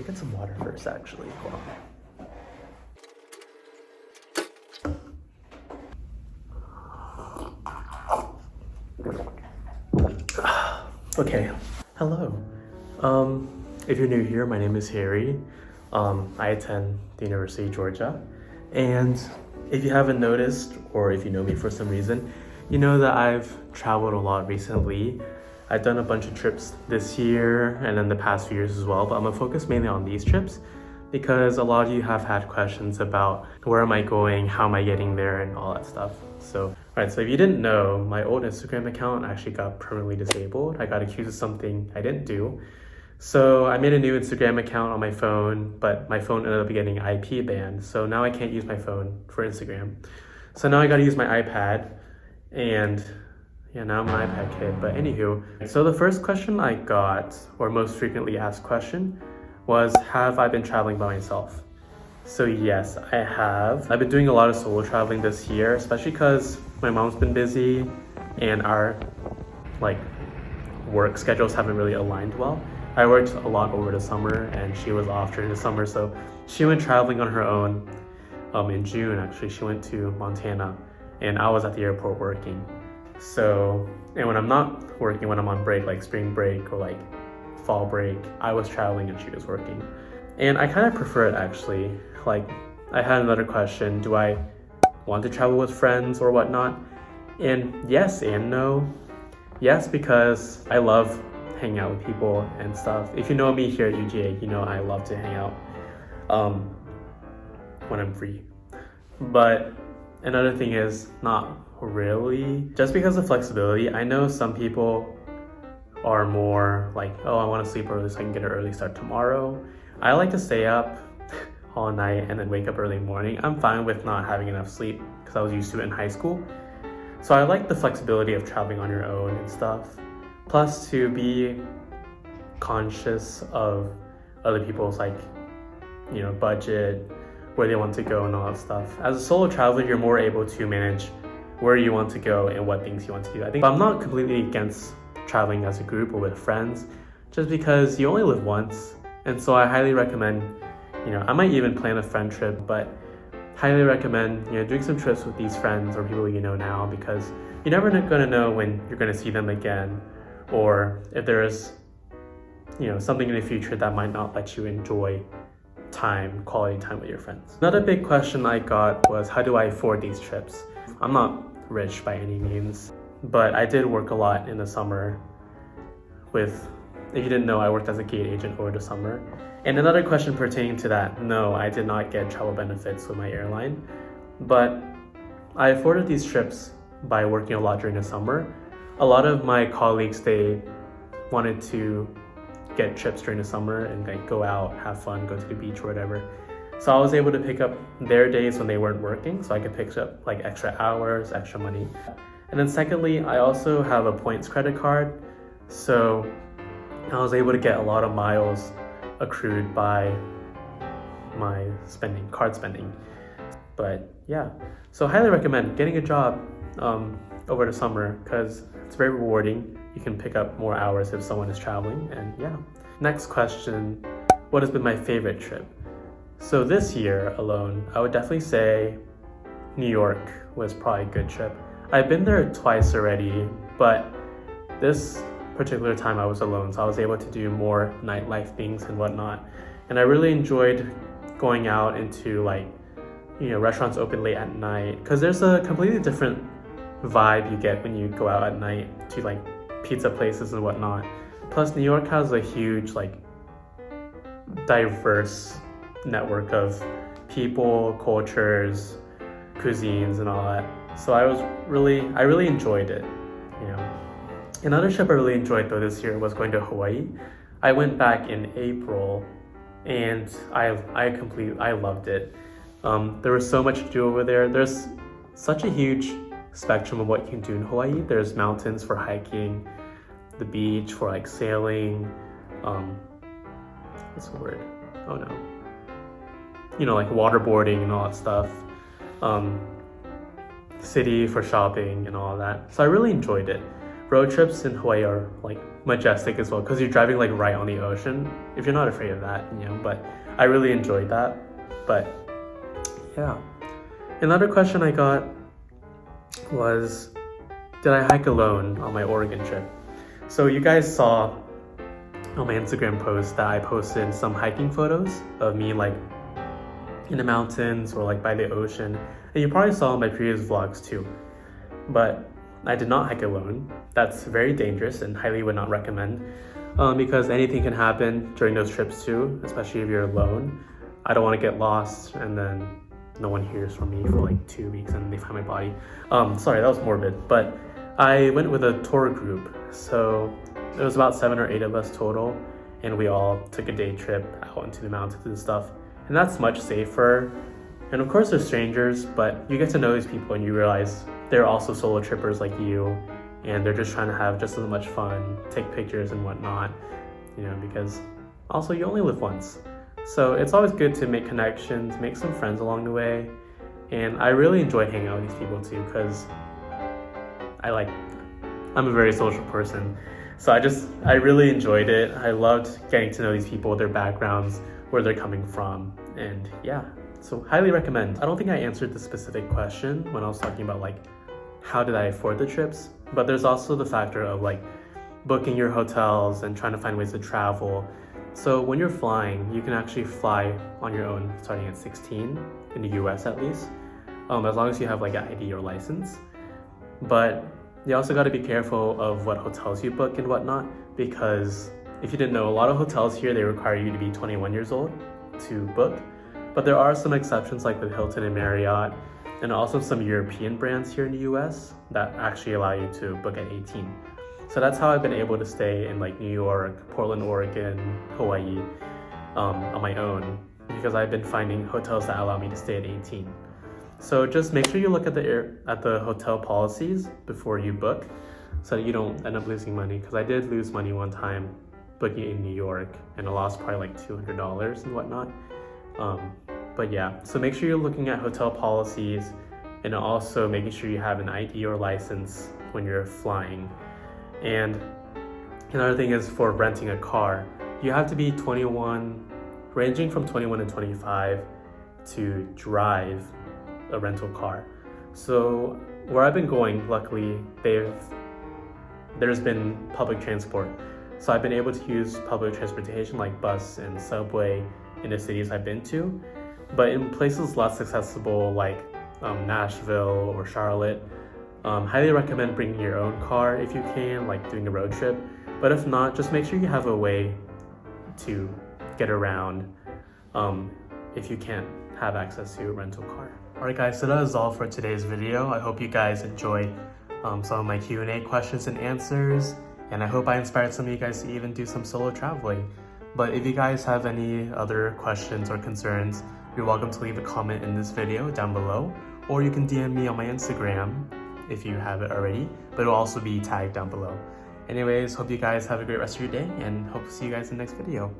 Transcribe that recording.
get some water first, actually. Hold on. Okay, hello. If you're new here, my name is Harry. I attend the University of Georgia. And if you haven't noticed, or if you know me for some reason, you know that I've traveled a lot recently. I've done a bunch of trips this year and then the past few years as well, but I'm gonna focus mainly on these trips because a lot of you have had questions about where am I going, how am I getting there, and all that stuff. So if you didn't know, my old Instagram account actually got permanently disabled. I got accused of something I didn't do. So I made a new Instagram account on my phone, but my phone ended up getting IP banned. So now I can't use my phone for Instagram. So now I gotta use my iPad, and yeah, now I'm an iPad kid. But anywho, so the first question I got, or most frequently asked question, was have I been traveling by myself? So yes, I have. I've been doing a lot of solo traveling this year, especially because my mom's been busy and our work schedules haven't really aligned well. I worked a lot over the summer and she was off during the summer, so she went traveling on her own in June. Actually, she went to Montana and I was at the airport working. So, and when I'm not working, when I'm on break, like spring break or like fall break, I was traveling and she was working. And I kind of prefer it actually. Like, I had another question, do I want to travel with friends or whatnot? And yes and no. Yes, because I love hanging out with people and stuff. If you know me here at UGA, you know I love to hang out when I'm free. But another thing is not really. Just because of flexibility, I know some people are more like, oh, I want to sleep early so I can get an early start tomorrow. I like to stay up all night and then wake up early morning. I'm fine with not having enough sleep because I was used to it in high school. So I like the flexibility of traveling on your own and stuff. Plus to be conscious of other people's budget, where they want to go and all that stuff. As a solo traveler, you're more able to manage where you want to go and what things you want to do. I think I'm not completely against traveling as a group or with friends, just because you only live once. And so I highly recommend, I might even plan a friend trip, but highly recommend, doing some trips with these friends or people you know now, because you're never gonna know when you're gonna see them again, or if there is, something in the future that might not let you enjoy quality time with your friends. Another big question I got was, how do I afford these trips? I'm not rich by any means, but I did work a lot in the summer if you didn't know, I worked as a gate agent over the summer. And another question pertaining to that, no, I did not get travel benefits with my airline, but I afforded these trips by working a lot during the summer. A lot of my colleagues, they wanted to get trips during the summer and go out, have fun, go to the beach or whatever. So I was able to pick up their days when they weren't working, so I could pick up extra hours, extra money. And then secondly, I also have a points credit card, so I was able to get a lot of miles accrued by my card spending. But yeah, so highly recommend getting a job over the summer because it's very rewarding. You can pick up more hours if someone is traveling, and yeah. Next question, what has been my favorite trip? So this year alone, I would definitely say New York was probably a good trip. I've been there twice already, but this particular time I was alone, so I was able to do more nightlife things and whatnot. And I really enjoyed going out into restaurants open late at night, because there's a completely different vibe you get when you go out at night to pizza places and whatnot. Plus New York has a huge diverse network of people, cultures, cuisines and all that. So I really enjoyed it, Another trip I really enjoyed though this year was going to Hawaii. I went back in April and I loved it. There was so much to do over there. There's such a huge spectrum of what you can do in Hawaii. There's mountains for hiking, the beach for sailing, what's the word? Oh no. Waterboarding and all that stuff. City for shopping and all that. So I really enjoyed it. road trips in Hawaii are like majestic as well because you're driving like right on the ocean. If you're not afraid of that, but I really enjoyed that. But yeah. Another question I got was, did I hike alone on my Oregon trip? So you guys saw on my Instagram post that I posted some hiking photos of me like in the mountains or like by the ocean. And you probably saw in my previous vlogs too. But I did not hike alone. That's very dangerous and highly would not recommend because anything can happen during those trips too, especially if you're alone. I don't want to get lost and then no one hears from me for like 2 weeks and they find my body. Sorry, that was morbid. But I went with a tour group. So it was about 7 or 8 of us total. And we all took a day trip out into the mountains and stuff. And that's much safer. And of course they're strangers, but you get to know these people and you realize they're also solo trippers like you. And they're just trying to have just as much fun, take pictures and whatnot, because also you only live once. So it's always good to make connections, make some friends along the way. And I really enjoyed hanging out with these people too, because I'm a very social person. So I really enjoyed it. I loved getting to know these people, their backgrounds, where they're coming from. And yeah, so highly recommend. I don't think I answered the specific question when I was talking about like, how did I afford the trips? But there's also the factor of like booking your hotels and trying to find ways to travel. So when you're flying, you can actually fly on your own starting at 16 in the US at least, as long as you have like an ID or license. But you also got to be careful of what hotels you book and whatnot, because if you didn't know, a lot of hotels here, they require you to be 21 years old to book. But there are some exceptions like with Hilton and Marriott, and also some European brands here in the US that actually allow you to book at 18. So that's how I've been able to stay in like New York, Portland, Oregon, Hawaii on my own, because I've been finding hotels that allow me to stay at 18. So just make sure you look at the hotel policies before you book so that you don't end up losing money, because I did lose money one time booking in New York and I lost probably like $200 and whatnot. But yeah, so make sure you're looking at hotel policies and also making sure you have an ID or license when you're flying. And another thing is for renting a car, you have to be 21, ranging from 21 to 25 to drive a rental car. So where I've been going, luckily, there's been public transport. So I've been able to use public transportation like bus and subway in the cities I've been to. But in places less accessible like Nashville or Charlotte, highly recommend bringing your own car if you can, like doing a road trip. But if not, just make sure you have a way to get around if you can't have access to a rental car. Alright guys, so that is all for today's video. I hope you guys enjoyed some of my Q&A questions and answers, and I hope I inspired some of you guys to even do some solo traveling. But if you guys have any other questions or concerns, you're welcome to leave a comment in this video down below, or you can DM me on my Instagram if you have it already, but it'll also be tagged down below. Anyways, hope you guys have a great rest of your day and hope to see you guys in the next video.